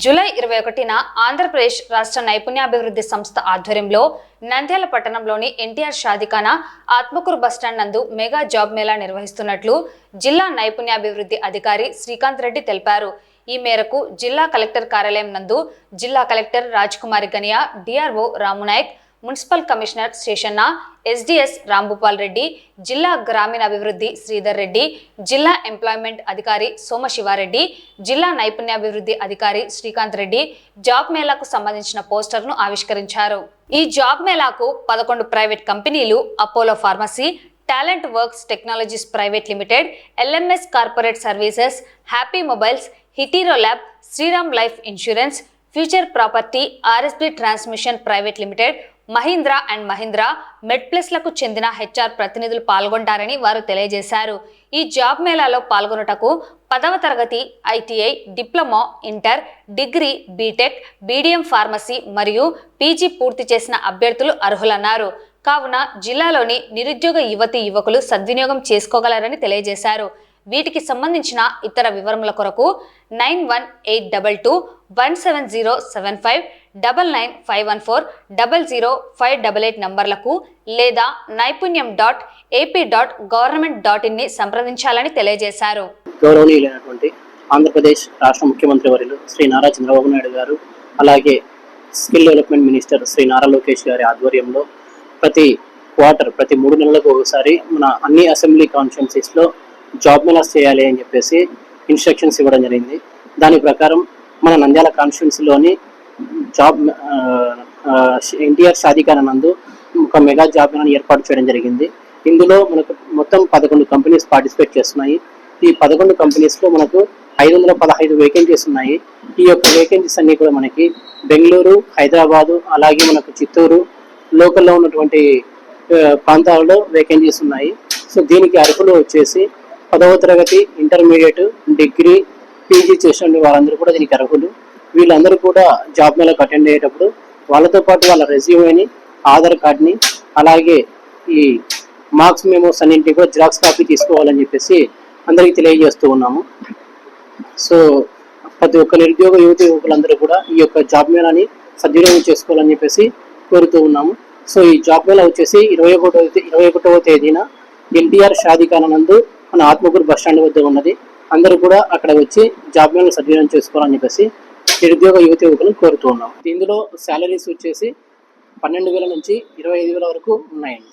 July 21న Andhra Pradesh రాష్ట్ర నైపుణ్యాభివృద్ధి సంస్థ ఆధ్వర్యంలో నంద్యాల పట్టణంలోని ఎన్టీఆర్ షాదిఖానా ఆత్మకూరు బస్టాండ్ నందు మెగా జాబ్ మేళా నిర్వహిస్తున్నట్లు జిల్లా నైపుణ్యాభివృద్ధి అధికారి శ్రీకాంత్ రెడ్డి తెలిపారు. ఈ మేరకు జిల్లా కలెక్టర్ కార్యాలయం నందు జిల్లా collector Rajkumari Guinea, DRO Ramu Nayak, municipal commissioner Seshanna, SDS Rambhupal Reddy, జిల్లా గ్రామీణాభివృద్ధి శ్రీధర్ రెడ్డి, జిల్లా ఎంప్లాయ్మెంట్ అధికారి సోమశివారెడ్డి, జిల్లా నైపుణ్యాభివృద్ధి అధికారి శ్రీకాంత్ రెడ్డి జాబ్ మేళాకు సంబంధించిన పోస్టర్ను ఆవిష్కరించారు. ఈ జాబ్ మేళాకు 11 ప్రైవేట్ కంపెనీలు, Apollo pharmacy, talent works technologies private limited, LMS corporate services, happy mobiles, Hetero lab, Shriram life insurance, future property, RSB transmission private limited, Mahindra and Mahindra, మెడ్ప్లస్లకు చెందిన హెచ్ఆర్ ప్రతినిధులు పాల్గొంటారని వారు తెలియజేశారు. ఈ జాబ్ మేళాలో పాల్గొనుటకు 10వ తరగతి, ITI, diploma, inter, degree, BTech, BDM pharmacy మరియు పీజీ పూర్తి చేసిన అభ్యర్థులు అర్హులన్నారు. కావున జిల్లాలోని నిరుద్యోగ యువతీ యువకులు సద్వినియోగం చేసుకోగలరని తెలియజేశారు. వీటికి సంబంధించిన ఇతర వివరముల కొరకు 9182217075 9951400588 నంబర్లకు లేదా naipunyam.ap.government.in ని సంప్రదించాలని తెలియజేశారు. గౌరవనీయులైనటువంటి ఆంధ్రప్రదేశ్ రాష్ట్ర ముఖ్యమంత్రి వర్యులు శ్రీ నారా చంద్రబాబు నాయుడు గారు, అలాగే skill development minister Shri Nara Lokesh గారి ఆధ్వర్యంలో ప్రతి క్వార్టర్, ప్రతి 3 నెలలకు ఒకసారి మన అన్ని అసెంబ్లీ కాన్స్టిట్యున్సీస్లో జాబ్ మేళాస్ చేయాలి అని చెప్పేసి ఇన్స్ట్రక్షన్స్ ఇవ్వడం జరిగింది. దాని ప్రకారం మన నంద్యాల కాన్స్టిట్యున్సీలోని ఎన్టీఆర్ షాదిఖానా నందు ఒక మెగా జాబ్ మేళాని ఏర్పాటు చేయడం జరిగింది. ఇందులో మనకు మొత్తం 11 కంపెనీస్ పార్టిసిపేట్ చేస్తున్నాయి. ఈ 11 కంపెనీస్లో మనకు 515 వేకెన్సీస్ ఉన్నాయి. ఈ యొక్క వేకెన్సీస్ అన్నీ కూడా మనకి బెంగళూరు, హైదరాబాదు, అలాగే మనకు చిత్తూరు లోకల్లో ఉన్నటువంటి ప్రాంతాలలో వేకెన్సీస్ ఉన్నాయి. సో దీనికి అర్హులు వచ్చేసి 10వ తరగతి, ఇంటర్మీడియట్, డిగ్రీ, పీజీ చేసిన వాళ్ళందరూ కూడా దీనికి అర్హులు. వీళ్ళందరూ కూడా జాబ్ మేళకు అటెండ్ అయ్యేటప్పుడు వాళ్ళతో పాటు వాళ్ళ రెజ్యూమేని, ఆధార్ కార్డ్ని, అలాగే ఈ మార్క్స్ మెమోస్ అన్నింటినీ కూడా జిరాక్స్ కాపీ తీసుకోవాలని చెప్పేసి అందరికీ తెలియజేస్తూ ఉన్నాము. సో ప్రతి ఒక్క నిరుద్యోగ యువకులందరూ కూడా ఈ యొక్క జాబ్ మేళాని సద్వినియోగం చేసుకోవాలని చెప్పేసి కోరుతూ ఉన్నాము. సో ఈ జాబ్ మేళా వచ్చేసి 21వ తేదీన ఎన్టీఆర్ షాదిఖానా నందు మన ఆత్మకూరు బస్టాండ్ వద్ద ఉన్నది. అందరూ కూడా అక్కడ వచ్చి జాబ్ మేళను సద్వినియోగం చేసుకోవాలని చెప్పేసి నిరుద్యోగ యువకులను కోరుతూ ఉన్నాం. ఇందులో శాలరీస్ వచ్చేసి 12,000 నుంచి 25,000 వరకు ఉన్నాయండి.